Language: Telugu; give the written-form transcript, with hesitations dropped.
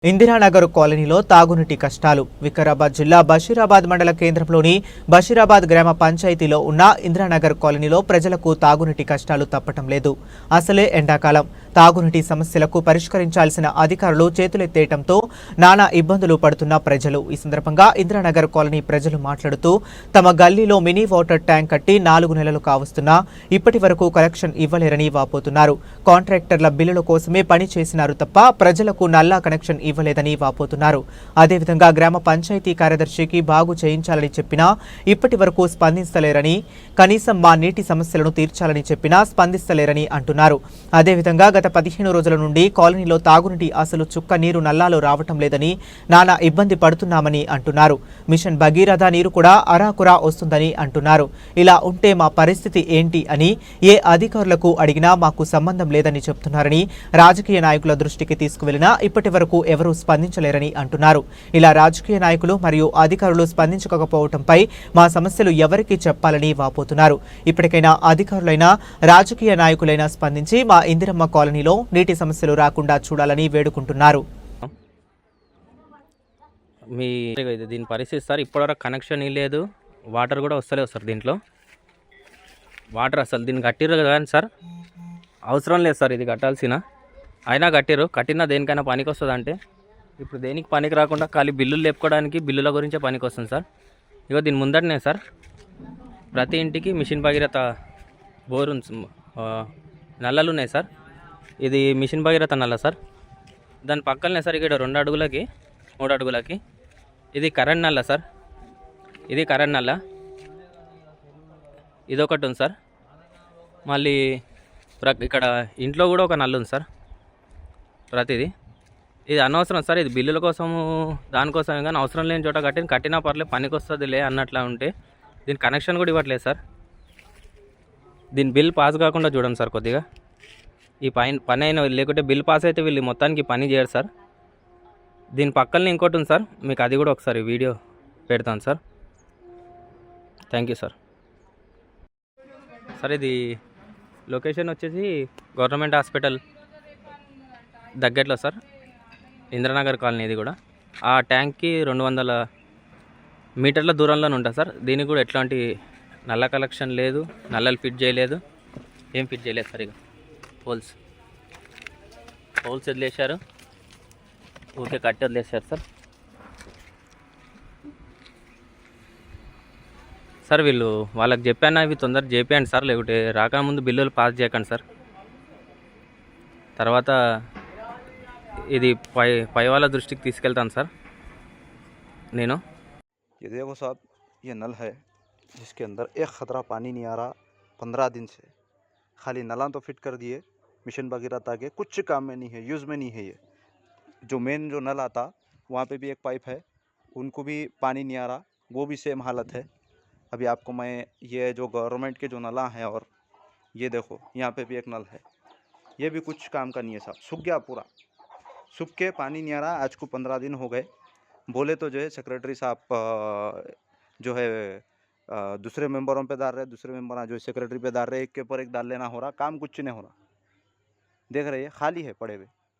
ఇందిరానగర్ కాలనీలో తాగునీటి కష్టాలు. వికారాబాద్ జిల్లా బషీరాబాద్ మండల కేంద్రంలోని బషీరాబాద్ గ్రామ పంచాయతీలో ఉన్న ఇందిరానగర్ కాలనీలో ప్రజలకు తాగునీటి కష్టాలు తప్పటం లేదు. అసలే ఎండాకాలం. తాగునీటి సమస్యలకు పరిష్కరించాల్సిన అధికారులు చేతులెత్తేయడంతో నానా ఇబ్బందులు పడుతున్న ప్రజలు. ఈ సందర్భంగా ఇందిరానగర్ కాలనీ ప్రజలు మాట్లాడుతూ తమ గల్లీలో మినీ వాటర్ ట్యాంక్ కట్టి 4 నెలలు కావస్తున్నా ఇప్పటి వరకు కలెక్షన్ ఇవ్వలేరని వాపోతున్నారు. కాంట్రాక్టర్ల బిల్లుల కోసమే పని చేసినారు తప్ప ప్రజలకు నల్లా కనెక్షన్ ఇవ్వలేదని వాపోతున్నారు. అదేవిధంగా గ్రామ పంచాయతీ కార్యదర్శికి బాగు చేయించాలని చెప్పినా ఇప్పటి వరకు స్పందించలేరని, కనీసం మా నీటి సమస్యలను తీర్చాలని చెప్పినా స్పందిస్తలేరని అంటున్నారు. అదేవిధంగా గత 15 రోజుల నుండి కాలనీలో తాగునీటి అసలు చుక్క నీరు నల్లాలో రావటం లేదని, నానా ఇబ్బంది పడుతున్నామని అంటున్నారు. మిషన్ భగీరథ నీరు కూడా అరాకురా వస్తుందని అంటున్నారు. ఇలా ఉంటే మా పరిస్థితి ఏంటి అని ఏ అధికారులకు అడిగినా మాకు సంబంధం లేదని చెప్తున్నారని, రాజకీయ నాయకుల దృష్టికి తీసుకువెళ్లినా ఇప్పటి వరకు ఎవరూ స్పందించలేరని అంటున్నారు. ఇలా రాజకీయ నాయకులు మరియు అధికారులు స్పందించకపోవడంపై మా సమస్యలు ఎవరికి చెప్పాలని వాపోతున్నారు. ఇప్పటికైనా అధికారులైనా రాజకీయ నాయకులైనా స్పందించి మా ఇందిరమ్మ కాలనీలో నీటి సమస్యలు రాకుండా చూడాలని వేడుకుంటున్నారు. దీని పరిస్థితి సార్, ఇప్పటివరకు కనెక్షన్ లేదు, వాటర్ కూడా వస్తలేవు సార్. దీంట్లో వాటర్ అసలు దీన్ని కట్టిర్రు కదా సార్, అవసరం లేదు సార్ ఇది కట్టాల్సిన, అయినా కట్టినా దేనికైనా పనికి వస్తుంది అంటే ఇప్పుడు దేనికి పనికి రాకుండా ఖాళీ బిల్లులు లేపుకోవడానికి, బిల్లుల గురించే పనికి వస్తుంది సార్. ఇగో దీని ముందటనే సార్ ప్రతి ఇంటికి మిషన్ భగీరథ బోరు నల్లలు ఉన్నాయి సార్. ఇది మిషన్ భగీరథ నల్ల సార్. దాని పక్కనే సార్ ఇక్కడ 2 అడుగులకి 3 అడుగులకి ఇది కరెంట్ నల్ల సార్. ఇది కరెంట్ నల్ల, ఇదొకటి ఉంది సార్. మళ్ళీ ఇక్కడ ఇంట్లో కూడా ఒక నల్లు ఉంది సార్. ప్రతిదీ ఇది అనవసరం సార్, ఇది బిల్లుల కోసము దానికోసమే, కానీ అవసరం లేని చోట కట్టినా పర్లేదు పనికి వస్తుందిలే అన్నట్లా ఉంటే దీని కనెక్షన్ కూడా ఇవ్వట్లేదు సార్. దీని బిల్ పాస్ కాకుండా చూడండి సార్ కొద్దిగా. ఈ పని అయినా లేకుంటే బిల్ పాస్ అయితే వీళ్ళు మొత్తానికి పని చేయరు సార్. దీని పక్కనే ఇంకోటి ఉంది సార్, మీకు అది కూడా ఒకసారి వీడియో పెడతాను sir. Thank you sir. Sir ఇది లొకేషన్ వచ్చేసి గవర్నమెంట్ హాస్పిటల్ దగ్గరలో సార్, ఇంద్రనగర్ కాలనీ. ఇది కూడా ఆ ట్యాంక్కి 200 మీటర్ల దూరంలోనే ఉంటుంది సార్. దీనికి కూడా ఎట్లాంటి నల్ల కలెక్షన్ లేదు, నల్లలు ఫిట్ చేయలేదు, ఏం ఫిట్ చేయలేదు సార్. ఇక హోల్స్ వదిలేశారు, ఊరికే కట్టి వదిలేశారు సార్. సార్ వాళ్ళకి చెప్పాను, ఇవి తొందర చేపియండి సార్, లేకుంటే రాకముందు బిల్లులు పాస్ చేయకండి సార్. తర్వాత ఇది పై వాళ్ళ దృష్టికి తీసుకెళ్తాను సార్ నేను. ये देखो साहब, ये नल है जिसके अंदर एक ख़तरा पानी नहीं आ रहा 15 दिन से। खाली नला तो फिट कर दिए, मिशन भगीरथ के कुछ काम में नहीं है, यूज़ में नहीं है। ये जो मेन जो नल आता वहाँ पे भी एक पाइप है, उनको भी पानी नहीं आ रहा, वो भी सेम हालत है। अभी आपको मैं ये जो गवर्नमेंट के जो नला हैं, और ये देखो यहाँ पे भी एक नल है, ये भी कुछ काम का नहीं है साहब। सूख गया पूरा, सूख के पानी नहीं आ रहा। आज को 15 दिन हो गए। बोले तो जो है सेक्रेटरी साहब जो है दूसरे मेंबरों पे डाल रहे, दूसरे मेंबर जो सेक्रेटरी पे डाल रहे, एक के ऊपर एक डाल लेना हो रहा, काम कुछ नहीं हो रहा। देख रहे हैं खाली है पड़े हुए।